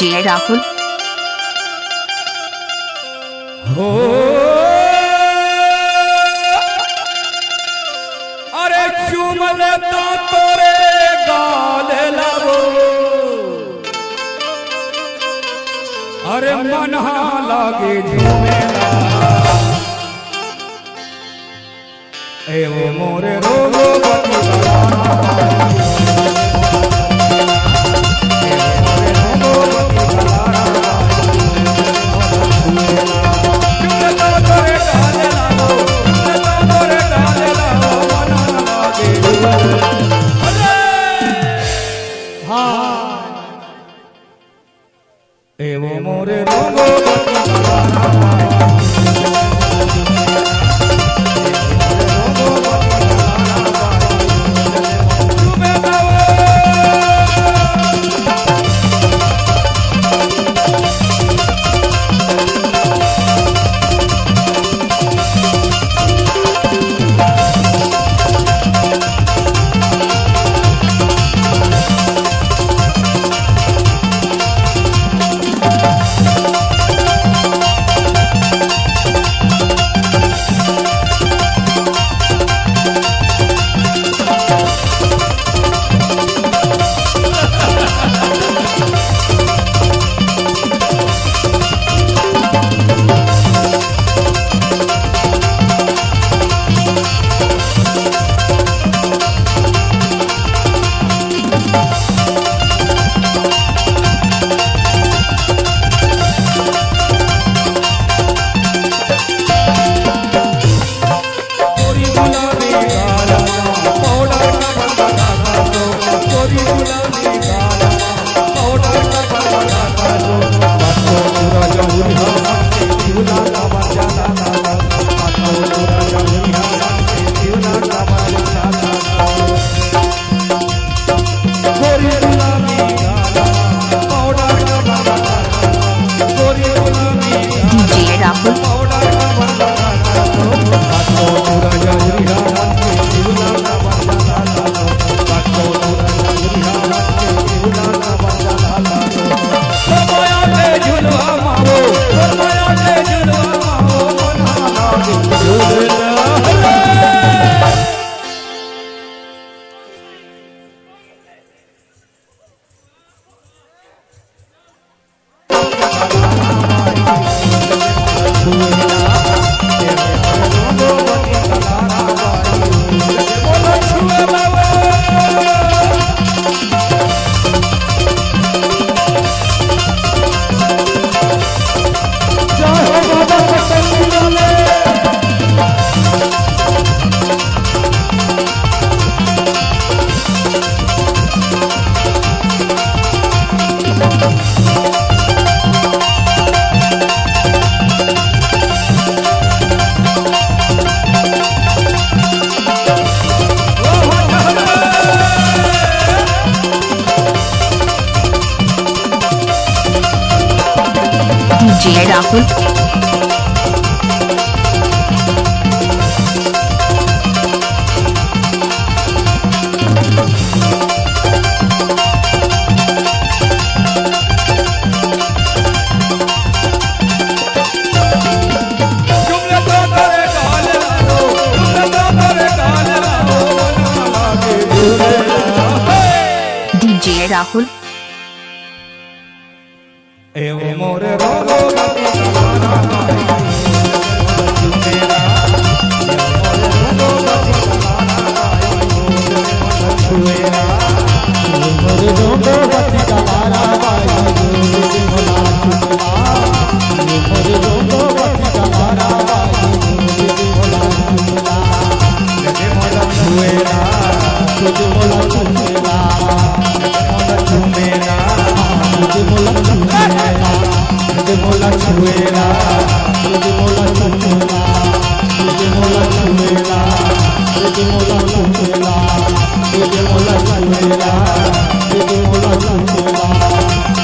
DJ Rahul. हो अरे चुमल तो तोरे गाल लगो, अरे मनहा लागे झूमेला एवो मोरे रोगो एवो मोरे रोगो डीजे राहुल। डीजे राहुल। एवो मोरे रोगो मोला छुएला तुझे मोला छुएला तुझे मोला छुएला तुझे मोला छुएला तुझे मोला छुएला तुझे मोला छुएला तुझे मोला छुएला तुझे मोला छुएला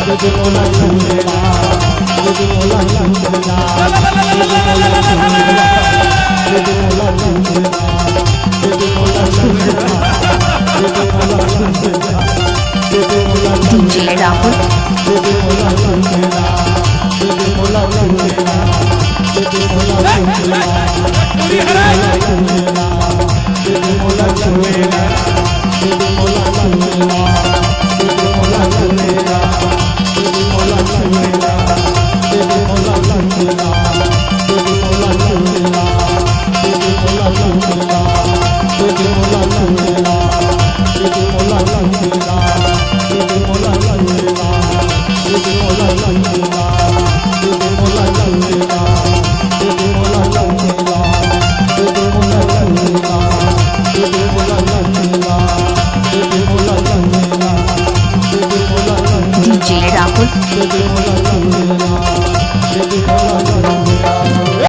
तुझे मोला छुएला तुझे मोला छुएला तुझे मोला छुएला तुझे मोला छुएला डीजे राहुल। रे